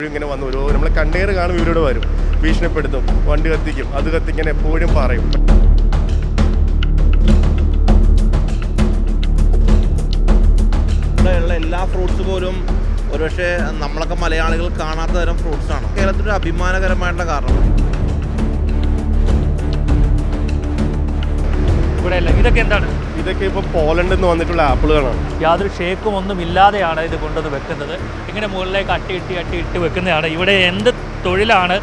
ഇങ്ങനെ വന്നു ഓരോ നമ്മളെ കണ്ണീർ കാണും ഇവരോട് വരും, ഭീഷണിപ്പെടുത്തും, വണ്ടി കത്തിക്കും, അത് കത്തിക്കാൻ എപ്പോഴും പറയും. ഇവിടെയുള്ള എല്ലാ ഫ്രൂട്ട്സ് പോലും ഒരുപക്ഷെ നമ്മളൊക്കെ മലയാളികൾ കാണാത്ത തരം ഫ്രൂട്ട്സാണ്. കേരളത്തിൻ്റെ അഭിമാനകരമായിട്ടുള്ള കാരണം ഇതൊക്കെ എന്താണ്? ഇതൊക്കെ ഇപ്പോൾ പോളണ്ടിൽ നിന്ന് വന്നിട്ടുള്ള ആപ്പിളുകളാണ്. യാതൊരു ഷേക്കും ഒന്നും ഇല്ലാതെയാണ് ഇത് കൊണ്ടുവന്ന് വെക്കുന്നത്. ഇങ്ങനെ മുകളിലേക്ക് അട്ടി ഇട്ട് വെക്കുന്നതാണ്. ഇവിടെ എന്ത് തൊഴിലാണ്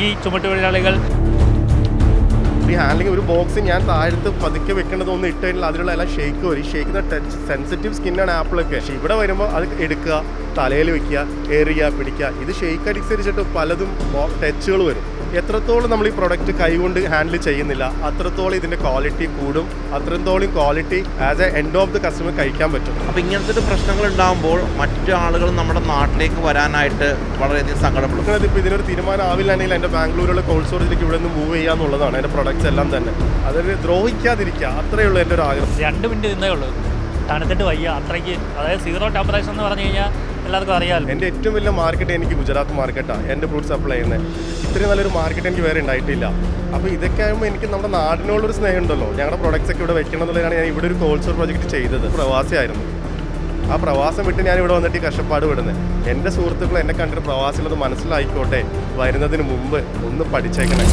ഈ ചുമട്ടുതൊഴിലാളികൾ? ഈ ഹാൻഡിലിംഗ് ഒരു ബോക്സ് ഞാൻ താഴത്ത് പതുക്കെ വെക്കേണ്ടതൊന്നും ഇട്ട് കഴിഞ്ഞാൽ അതിലുള്ള എല്ലാം ഷേക്ക് വരും. ഈ ഷേക്കുന്ന ടച്ച് സെൻസിറ്റീവ് സ്കിന്നാണ് ആപ്പിളൊക്കെ. പക്ഷേ ഇവിടെ വരുമ്പോൾ അത് എടുക്കുക, തലയിൽ വെക്കുക, എറിയുക, പിടിക്കുക. ഇത് ഷേക്ക് അനുസരിച്ചിട്ട് പലതും ടച്ചുകൾ വരും. എത്രത്തോളം നമ്മൾ ഈ പ്രൊഡക്റ്റ് കൈകൊണ്ട് ഹാൻഡിൽ ചെയ്യുന്നില്ല അത്രത്തോളം ഇതിൻ്റെ ക്വാളിറ്റി കൂടും, അത്രത്തോളം quality as A end of the customer കഴിക്കാൻ പറ്റും. അപ്പോൾ ഇങ്ങനത്തെ പ്രശ്നങ്ങൾ ഉണ്ടാകുമ്പോൾ മറ്റു ആളുകൾ നമ്മുടെ നാട്ടിലേക്ക് വരാനായിട്ട് വളരെയധികം സങ്കടപ്പെടും. ഇപ്പോൾ ഇതിനൊരു തീരുമാനം ആവില്ലാണെങ്കിൽ എൻ്റെ ബാംഗ്ലൂരിലുള്ള കോൾഡ് സ്റ്റോറേജിലേക്ക് ഇവിടെ നിന്ന് മൂവ് ചെയ്യുക എന്നുള്ളതാണ് എൻ്റെ പ്രൊഡക്ട്സ് എല്ലാം തന്നെ. അതൊരു ദ്രോഹിക്കാതിരിക്കുക, അത്രയേ ഉള്ളൂ എൻ്റെ ഒരു ആഗ്രഹം. 2 മിനിറ്റ് നിന്നേ ഉള്ളൂ, തണുത്തിട്ട് വയ്യ അത്രയ്ക്ക്. അതായത് 0 ടെമ്പറേച്ചർ എന്ന് പറഞ്ഞു കഴിഞ്ഞാൽ എല്ലാവർക്കും അറിയാമല്ലോ. എൻ്റെ ഏറ്റവും വലിയ മാർക്കറ്റ് എനിക്ക് ഗുജറാത്ത് മാർക്കറ്റാണ് എൻ്റെ ഫ്രൂട്ട് സപ്ലൈ ചെയ്യുന്നത്. ഇത്രയും നല്ലൊരു മാർക്കറ്റ് എനിക്ക് വേറെ ഉണ്ടായിട്ടില്ല. അപ്പോൾ ഇതൊക്കെ ആകുമ്പോൾ എനിക്ക് നമ്മുടെ നാടിനോടൊരു സ്നേഹം ഉണ്ടല്ലോ. ഞങ്ങളുടെ പ്രൊഡക്ട്സ് ഒക്കെ ഇവിടെ വെക്കണം എന്നുള്ളതാണ് ഞാൻ ഇവിടെ ഒരു കോൾഡ് സ്റ്റോർ പ്രോജക്റ്റ് ചെയ്തത്. പ്രവാസിയായിരുന്നു. ആ പ്രവാസം വിട്ട് ഞാൻ ഇവിടെ വന്നിട്ട് ഈ കഷ്ടപ്പാട് വിടുന്നത്. എൻ്റെ സുഹൃത്തുക്കൾ എന്നെ കണ്ടിട്ട് പ്രവാസികളത് മനസ്സിലായിക്കോട്ടെ, വരുന്നതിന് മുമ്പ് ഒന്ന് പഠിച്ചേക്കണേ.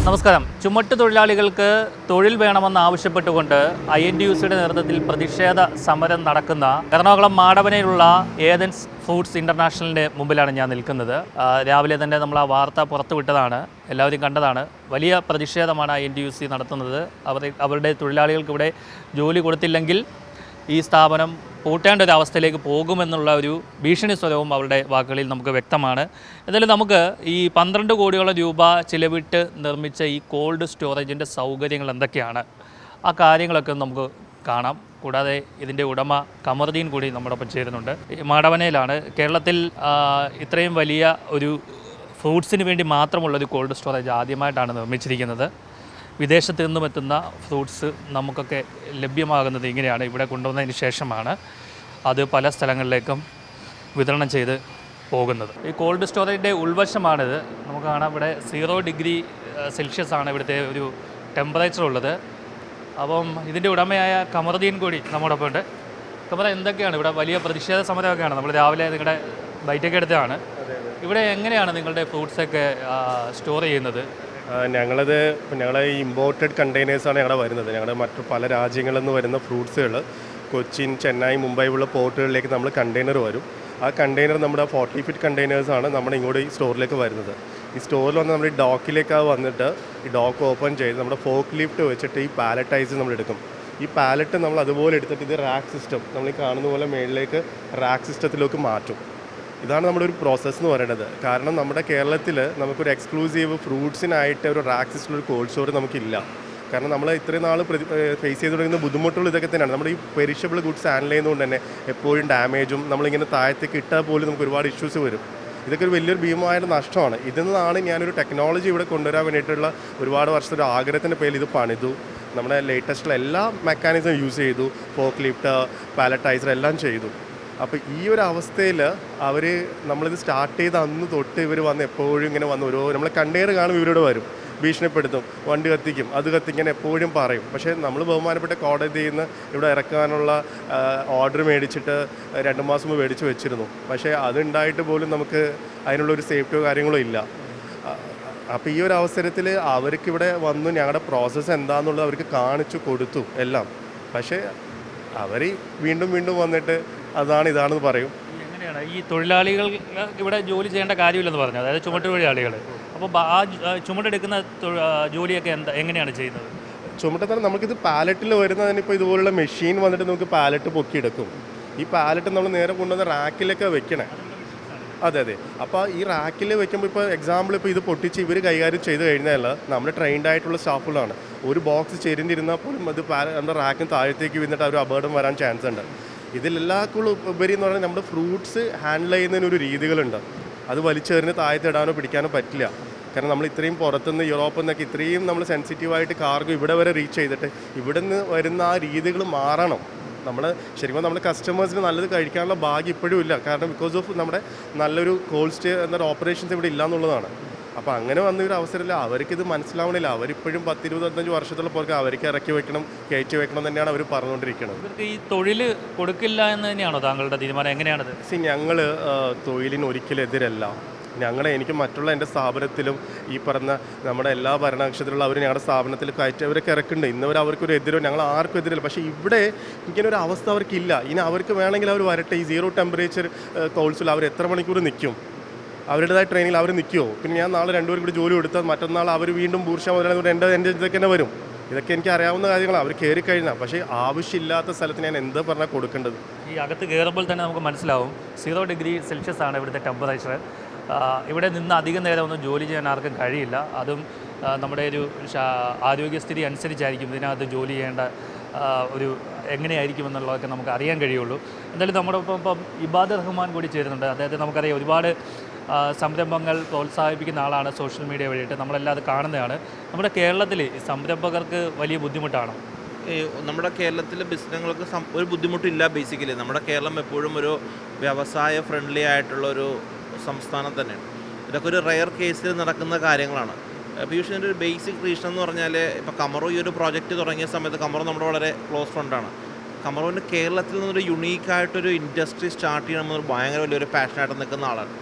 നമസ്കാരം. ചുമട്ട് തൊഴിലാളികൾക്ക് തൊഴിൽ വേണമെന്ന് ആവശ്യപ്പെട്ടുകൊണ്ട് INTUCയുടെ നേതൃത്വത്തിൽ പ്രതിഷേധ സമരം നടക്കുന്ന എറണാകുളം മാടവനയിലുള്ള ഏതൻസ് ഫ്രൂട്ട്സ് ഇൻ്റർനാഷണലിൻ്റെ മുമ്പിലാണ് ഞാൻ നിൽക്കുന്നത്. രാവിലെ തന്നെ നമ്മൾ ആ വാർത്ത പുറത്തുവിട്ടതാണ്, എല്ലാവരും കണ്ടതാണ്. വലിയ പ്രതിഷേധമാണ് INTUC നടത്തുന്നത്. അവരുടെ തൊഴിലാളികൾക്ക് ഇവിടെ ജോലി കൊടുത്തില്ലെങ്കിൽ ഈ സ്ഥാപനം പൂട്ടേണ്ട ഒരു അവസ്ഥയിലേക്ക് പോകുമെന്നുള്ള ഒരു ഭീഷണി സ്വരവും അവരുടെ വാക്കുകളിൽ നമുക്ക് വ്യക്തമാണ്. എന്തായാലും നമുക്ക് ഈ 12 കോടിയോളം രൂപ ചിലവിട്ട് നിർമ്മിച്ച ഈ കോൾഡ് സ്റ്റോറേജിൻ്റെ സൗകര്യങ്ങൾ എന്തൊക്കെയാണ്, ആ കാര്യങ്ങളൊക്കെ നമുക്ക് കാണാം. കൂടാതെ ഇതിൻ്റെ ഉടമ കമറുദ്ദീൻ കൂടി നമ്മോടൊപ്പം ചേരുന്നുണ്ട്. മാടവനയിലാണ്. കേരളത്തിൽ ഇത്രയും വലിയ ഒരു ഫ്രൂട്ട്സിന് വേണ്ടി മാത്രമുള്ളൊരു കോൾഡ് സ്റ്റോറേജ് ആദ്യമായിട്ടാണ് നിർമ്മിച്ചിരിക്കുന്നത്. വിദേശത്ത് നിന്നും എത്തുന്ന ഫ്രൂട്ട്സ് നമുക്കൊക്കെ ലഭ്യമാകുന്നത് ഇങ്ങനെയാണ്. ഇവിടെ കൊണ്ടുവന്നതിന് ശേഷമാണ് അത് പല സ്ഥലങ്ങളിലേക്കും വിതരണം ചെയ്ത് പോകുന്നത്. ഈ കോൾഡ് സ്റ്റോറേജിൻ്റെ ഉൾവശമാണിത്. നമുക്ക് കാണാം ഇവിടെ 0 ഡിഗ്രി സെൽഷ്യസ് ആണ് ഇവിടുത്തെ ഒരു ടെമ്പറേച്ചർ ഉള്ളത്. അപ്പം ഇതിൻ്റെ ഉടമയായ കമറുദ്ദീൻ കൂടി നമ്മോടൊപ്പം ഉണ്ട്. കമറ, എന്തൊക്കെയാണ് ഇവിടെ വലിയ പ്രതിഷേധ സമരമൊക്കെയാണ്? നമ്മൾ രാവിലെ നിങ്ങളുടെ ബൈറ്റൊക്കെ എടുത്തതാണ്. ഇവിടെ എങ്ങനെയാണ് നിങ്ങളുടെ ഫ്രൂട്ട്സൊക്കെ സ്റ്റോർ ചെയ്യുന്നത്? ഞങ്ങളെ ഈ ഇമ്പോർട്ടഡ് കണ്ടെയ്നേഴ്സാണ് ഞങ്ങളുടെ വരുന്നത്. ഞങ്ങളുടെ മറ്റു പല രാജ്യങ്ങളിൽ നിന്ന് വരുന്ന ഫ്രൂട്ട്സുകൾ കൊച്ചിൻ, ചെന്നൈ, മുംബൈ ഉള്ള പോർട്ടുകളിലേക്ക് നമ്മൾ കണ്ടെയ്നർ വരും. ആ കണ്ടെയ്നർ നമ്മുടെ 40 ഫീറ്റ് കണ്ടെയ്നേഴ്സാണ് നമ്മുടെ ഇങ്ങോട്ട് ഈ സ്റ്റോറിലേക്ക് വരുന്നത്. ഈ സ്റ്റോറിൽ വന്ന് നമ്മൾ ഈ ഡോക്കിലേക്ക് വന്നിട്ട് ഈ ഡോക്ക് ഓപ്പൺ ചെയ്ത് നമ്മുടെ ഫോക്ക് ലിഫ്റ്റ് വെച്ചിട്ട് ഈ പാലറ്റൈസ് നമ്മൾ എടുക്കും. ഈ പാലറ്റ് നമ്മൾ അതുപോലെ എടുത്തിട്ട് ഇത് റാക്ക് സിസ്റ്റം, നമ്മൾ ഈ കാണുന്ന പോലെ മേളിലേക്ക് റാക്ക് സിസ്റ്റത്തിലേക്ക് മാറ്റും. ഇതാണ് നമ്മുടെ ഒരു പ്രോസസ്സ് എന്ന് പറയുന്നത്. കാരണം നമ്മുടെ കേരളത്തിൽ നമുക്കൊരു എക്സ്ക്ലൂസീവ് ഫ്രൂട്ട്സിനായിട്ട് ഒരു റാക്ക് സിസ്റ്റം, ഒരു കോൾഡ് സ്റ്റോർ നമുക്കില്ല. കാരണം നമ്മൾ ഇത്രയും നാൾ ഫേസ് ചെയ്ത് തുടങ്ങുന്ന ബുദ്ധിമുട്ടുകൾ ഇതൊക്കെ തന്നെയാണ്. നമ്മുടെ ഈ പെരിഷബിൾ ഗുഡ്സ് ഹാൻഡിൽ ചെയ്യുന്നതുകൊണ്ട് തന്നെ എപ്പോഴും ഡാമേജും നമ്മളിങ്ങനെ താഴത്തേക്ക് ഇട്ടാൽ പോലും നമുക്ക് ഒരുപാട് ഇഷ്യൂസ് വരും. ഇതൊക്കെ ഒരു വലിയൊരു ഭീമമായിട്ട് നഷ്ടമാണ്. ഇതിൽ നിന്നാണ് ഞാനൊരു ടെക്നോളജി ഇവിടെ കൊണ്ടുവരാൻ വേണ്ടിയിട്ടുള്ള ഒരുപാട് വർഷത്തെ ഒരു ആഗ്രഹത്തിൻ്റെ പേരിൽ ഇത് പണിതു. നമ്മുടെ ലേറ്റസ്റ്റുള്ള എല്ലാ മെക്കാനിസം യൂസ് ചെയ്തു, ഫോക്ക് ലിഫ്റ്റ്, പാലറ്റൈസർ എല്ലാം ചെയ്തു. അപ്പോൾ ഈ ഒരു അവസ്ഥയിൽ നമ്മളിത് സ്റ്റാർട്ട് ചെയ്ത് അന്ന് തൊട്ട് ഇവർ വന്ന് എപ്പോഴും ഇങ്ങനെ വന്ന് ഓരോ നമ്മളെ കണ്ണീർ കാണും ഇവരോട് വരും, ഭീഷണിപ്പെടുത്തും, വണ്ടി കത്തിക്കും, അത് കത്തിക്കാൻ എപ്പോഴും പറയും. പക്ഷേ നമ്മൾ ബഹുമാനപ്പെട്ട കോടതിയിൽ നിന്ന് ഇവിടെ ഇറക്കാനുള്ള ഓർഡർ മേടിച്ചിട്ട് 2 മാസം മുമ്പ് മേടിച്ച് വെച്ചിരുന്നു. പക്ഷേ അതുണ്ടായിട്ട് പോലും നമുക്ക് അതിനുള്ളൊരു സേഫ്റ്റിയോ കാര്യങ്ങളോ ഇല്ല. അപ്പോൾ ഈ ഒരു അവസരത്തിൽ അവർക്കിവിടെ വന്നു ഞങ്ങളുടെ പ്രോസസ്സ് എന്താണെന്നുള്ളത് അവർക്ക് കാണിച്ചു കൊടുത്തു എല്ലാം. പക്ഷേ അവർ വീണ്ടും വന്നിട്ട് ഇതാണെന്ന് പറയും. എങ്ങനെയാണ് ഈ തൊഴിലാളികൾ ഇവിടെ ജോലി ചെയ്യേണ്ട കാര്യമില്ലെന്ന് പറഞ്ഞു, അതായത് ചുമട്ട് തൊഴിലാളികൾ? അപ്പോൾ ആ ചുമട്ടെടുക്കുന്ന ജോലിയൊക്കെ എങ്ങനെയാണ് ചെയ്യുന്നത്? ചുമട്ടെന്ന് നമുക്കിത് പാലറ്റിൽ വരുന്നതിന് ഇപ്പോൾ ഇതുപോലുള്ള മെഷീൻ വന്നിട്ട് നമുക്ക് പാലറ്റ് പൊക്കിയെടുക്കും. ഈ പാലറ്റ് നമ്മൾ നേരെ കൊണ്ടുവന്ന് റാക്കിലൊക്കെ വെക്കണേ. അതെ. അപ്പോൾ ഈ റാക്കിൽ വെക്കുമ്പോൾ ഇപ്പോൾ എക്സാമ്പിൾ ഇപ്പോൾ ഇത് പൊട്ടിച്ച് ഇവർ കൈകാര്യം ചെയ്ത് കഴിഞ്ഞാൽ നമ്മൾ ട്രെയിൻഡ് ആയിട്ടുള്ള സ്റ്റാഫുകളാണ്. ഒരു ബോക്സ് ചെരിഞ്ഞിരുന്നാൽ പോലും അത് നമ്മുടെ റാക്കിന് താഴത്തേക്ക് വീണിട്ട് ഒരു അപകടം വരാൻ ചാൻസ് ഉണ്ട്. ഇതിലെല്ലാവർക്കും ഉപരി എന്ന് പറഞ്ഞാൽ നമ്മുടെ ഫ്രൂട്ട്സ് ഹാൻഡിൽ ചെയ്യുന്നതിനൊരു രീതികളുണ്ട്. അത് വലിച്ചെറിഞ്ഞ് താഴത്തിടാനോ പിടിക്കാനോ പറ്റില്ല. കാരണം നമ്മൾ ഇത്രയും പുറത്തുനിന്ന് യൂറോപ്പിൽ നിന്നൊക്കെ ഇത്രയും നമ്മൾ സെൻസിറ്റീവായിട്ട് കാർഗോ ഇവിടെ വരെ റീച്ച് ചെയ്തിട്ട് ഇവിടെ നിന്ന് വരുന്ന ആ രീതികൾ മാറണം. നമ്മൾ ശരിക്കും നമ്മൾ കസ്റ്റമേഴ്സിന് നല്ലത് കഴിക്കാനുള്ള ഭാഗ്യം ഇപ്പോഴും ഇല്ല. കാരണം ബിക്കോസ് ഓഫ് നമ്മുടെ നല്ലൊരു കോൾഡ് സ്റ്റേ എന്നൊരു ഓപ്പറേഷൻസ് ഇവിടെ ഇല്ല എന്നുള്ളതാണ്. അപ്പോൾ അങ്ങനെ വന്ന ഒരു അവസരമില്ല, അവർക്കിത് മനസ്സിലാവണില്ല. അവരിപ്പോഴും 10-25 വർഷത്തോളം പോർക്ക് അവർക്ക് ഇറക്കി വെക്കണം, കയറ്റി വെക്കണം തന്നെയാണ് അവർ പറഞ്ഞുകൊണ്ടിരിക്കുന്നത്. ഇവർക്ക് ഈ തൊഴിൽ കൊടുക്കില്ല എന്ന് തന്നെയാണോ താങ്കളുടെ തീരുമാനം? എങ്ങനെയാണത്? ഞങ്ങൾ തൊഴിലിന് ഒരിക്കലും എതിരല്ല. എനിക്ക് മറ്റുള്ള എൻ്റെ സ്ഥാപനത്തിലും ഈ പറഞ്ഞ നമ്മുടെ എല്ലാ ഭരണകക്ഷത്തിലുള്ള അവർ ഞങ്ങളുടെ സ്ഥാപനത്തിൽ കയറ്റവരൊക്കെ ഇറക്കുന്നുണ്ട്. ഇന്നവർ അവർക്കൊരു എതിരോ ഞങ്ങൾ ആർക്കും എതിരല്ല. പക്ഷേ ഇവിടെ ഇങ്ങനൊരു അവസ്ഥ അവർക്കില്ല. ഇനി അവർക്ക് വേണമെങ്കിൽ അവർ വരട്ടെ. ഈ 0 ടെമ്പറേച്ചർ കോൾസിൽ അവർ എത്ര മണിക്കൂർ നിൽക്കും? അവരുടേതായ ട്രെയിനിൽ അവർ നിൽക്കുമോ? പിന്നെ ഞാൻ നാളെ 2 പേരും കൂടി ജോലി കൊടുത്താൽ മറ്റന്നാൾ അവർ വീണ്ടും ബൂർഷ മുതലായ എൻ്റെ ഇതൊക്കെ തന്നെ വരും. ഇതൊക്കെ എനിക്ക് അറിയാവുന്ന കാര്യങ്ങളാണ്. അവർ കയറി കഴിഞ്ഞാൽ പക്ഷേ ആവശ്യമില്ലാത്ത സ്ഥലത്ത് ഞാൻ എന്താ പറഞ്ഞാൽ കൊടുക്കേണ്ടത്? ഈ അകത്ത് കയറുമ്പോൾ തന്നെ നമുക്ക് മനസ്സിലാവും 0 ഡിഗ്രി സെൽഷ്യസ് ആണ് ഇവിടുത്തെ ടെമ്പറേച്ചർ. ഇവിടെ നിന്ന് അധികം നേരം ഒന്നും ജോലി ചെയ്യാൻ ആർക്കും കഴിയില്ല. അതും നമ്മുടെ ഒരു ആരോഗ്യസ്ഥിതി അനുസരിച്ചായിരിക്കും ഇതിനകത്ത് ജോലി ചെയ്യേണ്ട ഒരു എങ്ങനെയായിരിക്കും എന്നുള്ളതൊക്കെ നമുക്ക് അറിയാൻ കഴിയുള്ളൂ. എന്തായാലും നമ്മുടെ ഇപ്പം ഇബാദ് റഹ്മാൻ കൂടി ചേരുന്നുണ്ട്. അദ്ദേഹത്തെ നമുക്കറിയാം ഒരുപാട് സംരംഭങ്ങൾ പ്രോത്സാഹിപ്പിക്കുന്ന ആളാണ് സോഷ്യൽ മീഡിയ വഴിയിട്ട്. നമ്മളെല്ലാം അത് കാണുന്നതാണ്. നമ്മുടെ കേരളത്തിൽ സംരംഭകർക്ക് വലിയ ബുദ്ധിമുട്ടാണ്. നമ്മുടെ കേരളത്തിലെ ബിസിനസ്സുകൾക്ക് ഒരു ബുദ്ധിമുട്ടില്ല. ബേസിക്കലി നമ്മുടെ കേരളം എപ്പോഴും ഒരു വ്യവസായ ഫ്രണ്ട്ലി ആയിട്ടുള്ളൊരു സംസ്ഥാനം തന്നെയാണ്. ഇതൊക്കെ ഒരു റെയർ കേസിൽ നടക്കുന്ന കാര്യങ്ങളാണ്. പീയൂഷിൻ്റെ ഒരു ബേസിക് റീസൺ എന്ന് പറഞ്ഞാൽ ഇപ്പോൾ കമറോ ഈ ഒരു പ്രോജക്റ്റ് തുടങ്ങിയ സമയത്ത് കമറോ നമ്മുടെ വളരെ ക്ലോസ് ഫ്രണ്ടാണ്. കമറോന് കേരളത്തിൽ നിന്നൊരു യുണീക്കായിട്ടൊരു ഇൻഡസ്ട്രി സ്റ്റാർട്ട് ചെയ്യണമെന്നൊരു ഭയങ്കര വലിയൊരു പാഷനായിട്ട് നിൽക്കുന്ന ആളാണ്.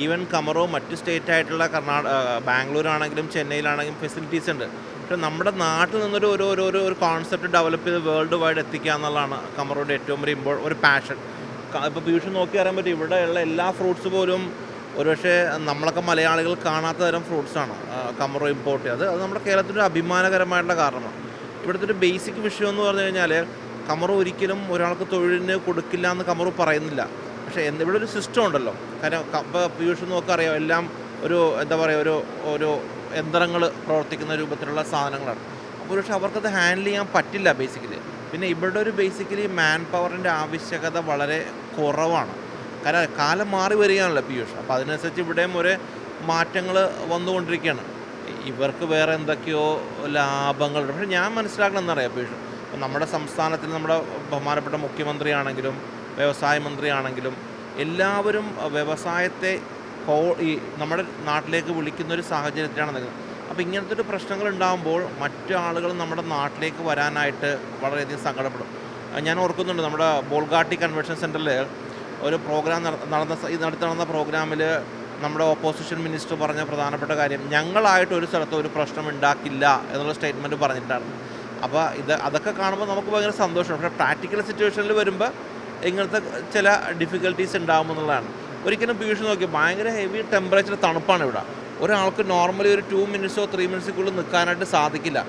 ഈവൻ കമറോ മറ്റ് സ്റ്റേറ്റ് ആയിട്ടുള്ള ബാംഗ്ലൂരാണെങ്കിലും ചെന്നൈയിലാണെങ്കിലും ഫെസിലിറ്റീസ് ഉണ്ട്. പക്ഷേ നമ്മുടെ നാട്ടിൽ നിന്നൊരു ഒരു കോൺസെപ്റ്റ് ഡെവലപ്പ് ചെയ്ത് വേൾഡ് വൈഡ് എത്തിക്കുക എന്നുള്ളതാണ് കമറോയുടെ ഏറ്റവും വലിയ ഒരു പാഷൻ. ഇപ്പോൾ പീയൂഷ് നോക്കി അറിയാൻ പറ്റും, ഇവിടെയുള്ള എല്ലാ ഫ്രൂട്ട്സ് പോലും ഒരുപക്ഷെ നമ്മളൊക്കെ മലയാളികൾ കാണാത്ത തരം ഫ്രൂട്ട്സാണ് കമറോ ഇമ്പോർട്ട് ചെയ്തത്. അത് നമ്മുടെ കേരളത്തിൻ്റെ അഭിമാനകരമായിട്ടുള്ള കാരണമാണ്. ഇവിടുത്തെ ഒരു ബേസിക് വിഷയം എന്ന് പറഞ്ഞു കഴിഞ്ഞാൽ കമറോ ഒരിക്കലും ഒരാൾക്ക് തൊഴിലിന് കൊടുക്കില്ല എന്ന് കമറോ പറയുന്നില്ല. പക്ഷേ ഇവിടെ ഒരു സിസ്റ്റം ഉണ്ടല്ലോ. കാരണം ഇപ്പോൾ പീയൂഷ് നോക്കറിയാം, എല്ലാം ഒരു എന്താ പറയുക ഒരു യന്ത്രങ്ങൾ പ്രവർത്തിക്കുന്ന രൂപത്തിലുള്ള സാധനങ്ങളാണ്. അപ്പോൾ പക്ഷേ അവർക്കത് ഹാൻഡിൽ ചെയ്യാൻ പറ്റില്ല ബേസിക്കലി. പിന്നെ ഇവിടെ ഒരു ബേസിക്കലി മാൻ പവറിൻ്റെ ആവശ്യകത വളരെ കുറവാണ്. കാരണം കാലം മാറി വരികയാണല്ലോ പീയൂഷ്. അപ്പോൾ അതിനനുസരിച്ച് ഇവിടെയും ഒരു മാറ്റങ്ങൾ വന്നുകൊണ്ടിരിക്കുകയാണ്. ഇവർക്ക് വേറെ എന്തൊക്കെയോ ലാഭങ്ങളുണ്ട്. പക്ഷേ ഞാൻ മനസ്സിലാക്കണം എന്നറിയാം പീയൂഷ്, ഇപ്പോൾ നമ്മുടെ സംസ്ഥാനത്തിൽ നമ്മുടെ ബഹുമാനപ്പെട്ട മുഖ്യമന്ത്രിയാണെങ്കിലും വ്യവസായ മന്ത്രിയാണെങ്കിലും എല്ലാവരും വ്യവസായത്തെ ഈ നമ്മുടെ നാട്ടിലേക്ക് വിളിക്കുന്നൊരു സാഹചര്യത്തിലാണ് നിൽക്കുന്നത്. അപ്പോൾ ഇങ്ങനത്തെ ഒരു പ്രശ്നങ്ങൾ ഉണ്ടാകുമ്പോൾ മറ്റു ആളുകൾ നമ്മുടെ നാട്ടിലേക്ക് വരാനായിട്ട് വളരെയധികം സങ്കടപ്പെടും. ഞാൻ ഓർക്കുന്നുണ്ട്, നമ്മുടെ ബോൾഗാട്ടി കൺവെൻഷൻ സെൻറ്ററിൽ ഒരു പ്രോഗ്രാം നടന്ന പ്രോഗ്രാമിൽ നമ്മുടെ ഓപ്പോസിഷൻ മിനിസ്റ്റർ പറഞ്ഞ പ്രധാനപ്പെട്ട കാര്യം, ഞങ്ങളായിട്ട് ഒരു സ്ഥലത്ത് ഒരു പ്രശ്നം ഉണ്ടാക്കില്ല എന്നുള്ള സ്റ്റേറ്റ്മെൻറ്റ് പറഞ്ഞിട്ടായിരുന്നു. അപ്പോൾ അതൊക്കെ കാണുമ്പോൾ നമുക്ക് ഭയങ്കര സന്തോഷമാണ്. പക്ഷേ പ്രാക്ടിക്കൽ സിറ്റുവേഷനിൽ വരുമ്പോൾ ഇങ്ങനത്തെ ചില ഡിഫിക്കൽട്ടീസ് ഉണ്ടാകുമെന്നുള്ളതാണ്. ഒരിക്കലും പീയൂഷ് നോക്കി ഭയങ്കര ഹെവി ടെമ്പറേച്ചർ തണുപ്പാണ് ഇവിടെ. ഒരാൾക്ക് നോർമലി ഒരു 2 മിനിറ്റ്സോ 3 മിനിറ്റ്സിനുള്ളിൽ നിൽക്കാനായിട്ട് സാധിക്കില്ല.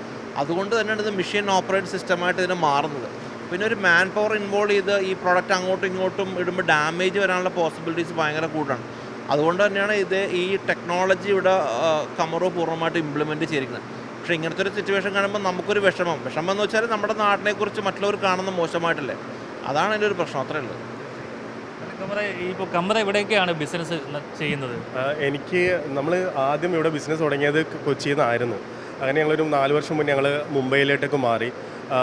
അതുകൊണ്ട് തന്നെയാണ് ഇത് മെഷീൻ ഓപ്പറേറ്റ് സിസ്റ്റമായിട്ട് ഇതിനെ മാറുന്നത്. പിന്നെ ഒരു മാൻ പവർ ഇൻവോൾവ് ചെയ്ത് ഈ പ്രോഡക്റ്റ് അങ്ങോട്ടും ഇങ്ങോട്ടും ഇടുമ്പോൾ ഡാമേജ് വരാനുള്ള പോസിബിലിറ്റീസ് ഭയങ്കര കൂടുതലാണ്. അതുകൊണ്ട് തന്നെയാണ് ഈ ടെക്നോളജി ഇവിടെ കമറോ പൂർണ്ണമായിട്ട് ഇംപ്ലിമെൻറ്റ് ചെയ്തിരിക്കുന്നത്. പക്ഷേ ഇങ്ങനത്തെ ഒരു സിറ്റുവേഷൻ കാണുമ്പോൾ നമുക്കൊരു വിഷമം എന്ന് വെച്ചാൽ നമ്മുടെ നാട്ടിനെക്കുറിച്ച് മറ്റുള്ളവർ കാണുന്ന മോശമായിട്ടല്ലേ, അതാണ് എൻ്റെ ഒരു പ്രശ്നം. അത്രയേ ഉള്ളൂ. ഇപ്പോൾ കമറ എവിടെയൊക്കെയാണ് ബിസിനസ് ചെയ്യുന്നത്? നമ്മൾ ആദ്യം ഇവിടെ ബിസിനസ് തുടങ്ങിയത് കൊച്ചിയിൽ നിന്നായിരുന്നു. അങ്ങനെ ഞങ്ങളൊരു 4 വർഷം മുന്നേ ഞങ്ങൾ മുംബൈയിലോട്ടൊക്കെ മാറി.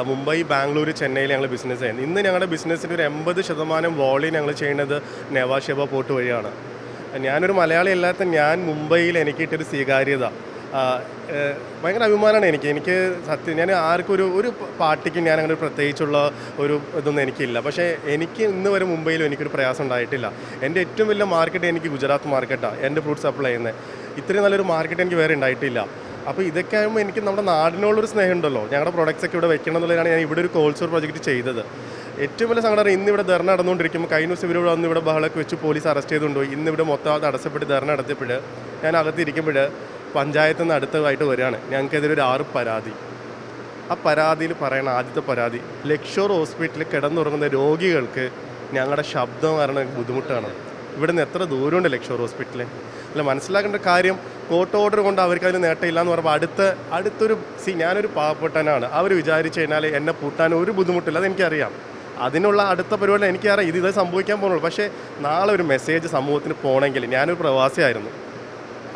മുംബൈ, ബാംഗ്ലൂർ, ചെന്നൈയിൽ ഞങ്ങൾ ബിസിനസ് ചെയ്യുന്നത്. ഇന്ന് ഞങ്ങളുടെ ബിസിനസ്സിൻ്റെ ഒരു 80% വോളിയം ഞങ്ങൾ ചെയ്യുന്നത് നെവാഷേബ പോർട്ട് വഴിയാണ്. ഞാനൊരു മലയാളി അല്ലാത്ത ഞാൻ മുംബൈയിൽ എനിക്ക് കിട്ടിയൊരു സ്വീകാര്യത ഭയങ്കര അഭിമാനമാണ് എനിക്ക് സത്യം. ഞാൻ ആർക്കും ഒരു പാർട്ടിക്കും ഞാൻ അങ്ങനെ പ്രത്യേകിച്ചുള്ള ഒരു ഇതൊന്നും എനിക്കില്ല. പക്ഷേ എനിക്ക് ഇന്ന് വരെ മുംബൈയിലും എനിക്കൊരു പ്രയാസം ഉണ്ടായിട്ടില്ല. എൻ്റെ ഏറ്റവും വലിയ മാർക്കറ്റ് എനിക്ക് ഗുജറാത്ത് മാർക്കറ്റാണ്. എൻ്റെ ഫ്രൂട്ട് സപ്ലൈ ചെയ്യുന്നത്. ഇത്രയും നല്ലൊരു മാർക്കറ്റ് എനിക്ക് വേറെ ഉണ്ടായിട്ടില്ല. അപ്പോൾ ഇതൊക്കെ ആകുമ്പോൾ എനിക്ക് നമ്മുടെ നാടിനോടൊരു സ്നേഹം ഉണ്ടല്ലോ. ഞങ്ങളുടെ പ്രൊഡക്ട്സൊക്കെ ഇവിടെ വെക്കണം എന്നുള്ളതാണ് ഞാൻ ഇവിടെ ഒരു കോൾഡ് സ്റ്റോർ പ്രോജക്റ്റ് ചെയ്തത്. ഏറ്റവും വലിയ സങ്കടം, ഇന്നിവിടെ ധർണ നടന്നുകൊണ്ടിരിക്കുമ്പോൾ കഴിഞ്ഞ ദിവസം ഇവരിവിടെ വന്ന് ഇവിടെ ബഹളമൊക്കെ വെച്ച് പോലീസ് അറസ്റ്റ് ചെയ്തുകൊണ്ടുപോയി. ഇന്നിവിടെ മൊത്തം തടസ്സപ്പെട്ട് ധർണ നടത്തിയപ്പോൾ ഞാൻ അകത്തിരിക്കുമ്പോൾ പഞ്ചായത്തിൽ നിന്ന് അടുത്തതായിട്ട് വരികയാണ് ഞങ്ങൾക്കെതിരെ ഒരു 6 പരാതി. ആ പരാതിയിൽ പറയുന്ന ആദ്യത്തെ പരാതി, ലക്ഷോർ ഹോസ്പിറ്റലിൽ കിടന്നുറങ്ങുന്ന രോഗികൾക്ക് ഞങ്ങളുടെ ശബ്ദം കാരണം ബുദ്ധിമുട്ടാണ്. ഇവിടെ നിന്ന് എത്ര ദൂരമുണ്ട് ലക്ഷോർ ഹോസ്പിറ്റലിൽ? അല്ല, മനസ്സിലാക്കേണ്ട കാര്യം, കോർട്ട് ഓർഡർ കൊണ്ട് അവർക്ക് അതിന് നേട്ടമില്ല എന്ന് പറയുമ്പോൾ അടുത്തൊരു ഞാനൊരു പാവപ്പെട്ടനാണ്. അവർ വിചാരിച്ചു കഴിഞ്ഞാൽ എന്നെ പൂട്ടാൻ ഒരു ബുദ്ധിമുട്ടില്ല, അതെനിക്കറിയാം. അതിനുള്ള അടുത്ത പരിപാടി എനിക്കറിയാം, ഇത് സംഭവിക്കാൻ പോകുന്നുള്ളൂ. പക്ഷേ നാളെ ഒരു മെസ്സേജ് സമൂഹത്തിന് പോകണമെങ്കിൽ, ഞാനൊരു പ്രവാസിയായിരുന്നു.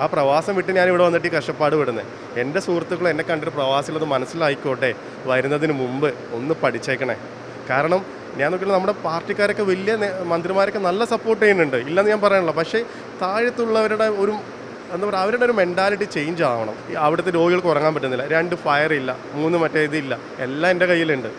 ആ പ്രവാസം വിട്ട് ഞാനിവിടെ വന്നിട്ട് ഈ കഷ്ടപ്പാട് വിടുന്നത്. എൻ്റെ സുഹൃത്തുക്കൾ എന്നെ കണ്ടിട്ട് പ്രവാസികളത് മനസ്സിലായിക്കോട്ടെ, വരുന്നതിന് മുമ്പ് ഒന്ന് പഠിച്ചേക്കണേ. കാരണം ഞാൻ നോക്കിയാൽ നമ്മുടെ പാർട്ടിക്കാരൊക്കെ വലിയ മന്ത്രിമാരൊക്കെ നല്ല സപ്പോർട്ട് ചെയ്യുന്നുണ്ട്, ഇല്ലെന്ന് ഞാൻ പറയാനുള്ള. പക്ഷേ താഴത്തുള്ളവരുടെ ഒരു എന്താ പറയുക, അവരുടെ ഒരു മെൻറ്റാലിറ്റി ചേഞ്ച് ആവണം. അവിടുത്തെ രോഗികൾക്ക് ഉറങ്ങാൻ പറ്റുന്നില്ല, 2 ഫയർ ഇല്ല, 3 മറ്റേ ഇതില്ല, എല്ലാം എൻ്റെ കയ്യിലുണ്ട്.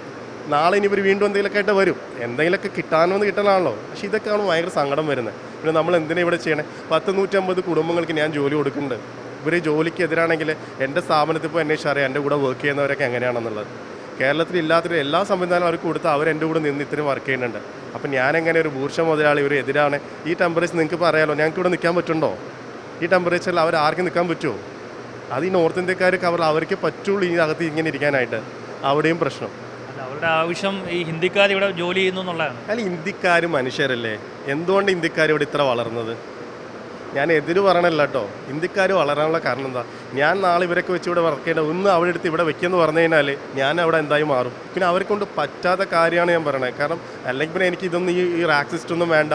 നാളെ ഇനി ഇവർ വീണ്ടും എന്തെങ്കിലുമൊക്കെ ആയിട്ട് വരും, എന്തെങ്കിലുമൊക്കെ കിട്ടാനോന്ന് കിട്ടണമാണല്ലോ. പക്ഷേ ഇതൊക്കെയാണ് ഭയങ്കര സങ്കടം വരുന്നത്. പിന്നെ നമ്മൾ എന്തിനാണ് ഇവിടെ ചെയ്യണേ? 150 കുടുംബങ്ങൾക്ക് ഞാൻ ജോലി കൊടുക്കുന്നുണ്ട്. ഇവർ ജോലിക്ക് എതിരാണെങ്കിൽ എൻ്റെ സ്ഥാപനത്തിൽ ഇപ്പോൾ അന്വേഷിച്ച് അറിയാം എൻ്റെ കൂടെ വർക്ക് ചെയ്യുന്നവരൊക്കെ എങ്ങനെയാണെന്നുള്ളത്. കേരളത്തിൽ ഇല്ലാത്തൊരു എല്ലാ സംവിധാനവും അവർക്ക് കൊടുത്ത് അവരെൻ്റെ കൂടെ നിന്ന് ഇത്രയും വർക്ക് ചെയ്യുന്നുണ്ട്. അപ്പം ഞാനെങ്ങനെ ഒരു ഭൂർഷ മുതലാളി ഒരു എതിരാണ്? ഈ ടെമ്പറേച്ചർ നിങ്ങൾക്ക് പറയാമല്ലോ, ഞങ്ങൾക്ക് ഇവിടെ നിൽക്കാൻ പറ്റുന്നുണ്ടോ? ഈ ടെമ്പറേച്ചറിൽ അവർ ആർക്കും നിൽക്കാൻ പറ്റുമോ? അത് ഈ നോർത്ത് ഇന്ത്യക്കാർക്ക് അവർക്ക് പറ്റുള്ളൂ ഈ അകത്ത് ഇങ്ങനെ ഇരിക്കാനായിട്ട്. അവിടെയും പ്രശ്നം. അവരുടെ ആവശ്യം ഈ ഹിന്ദിക്കാർ ഇവിടെ ജോലി ചെയ്യുന്നു എന്നുള്ളതാണ്. അല്ല, ഇന്ത്യക്കാർ മനുഷ്യരല്ലേ? എന്തുകൊണ്ട് ഇന്ത്യക്കാർ ഇവിടെ ഇത്ര വളർന്നത്? ഞാൻ എതിര് പറയണല്ല കേട്ടോ. ഇന്ത്യക്കാർ വളരാനുള്ള കാരണം എന്താ? ഞാൻ നാളെ ഇവരൊക്കെ വെച്ച് ഇവിടെ വർക്ക് ചെയ്യേണ്ട ഒന്ന് അവിടെ എടുത്ത് ഇവിടെ വെക്കുമെന്ന് പറഞ്ഞു കഴിഞ്ഞാൽ ഞാൻ അവിടെ എന്തായി മാറും? പിന്നെ അവരെ കൊണ്ട് പറ്റാത്ത കാര്യമാണ് ഞാൻ പറയണത്. കാരണം അല്ലെങ്കിൽ പിന്നെ എനിക്ക് ഇതൊന്നും ഈ റാക്ക് സിസ്റ്റം ഒന്നും വേണ്ട,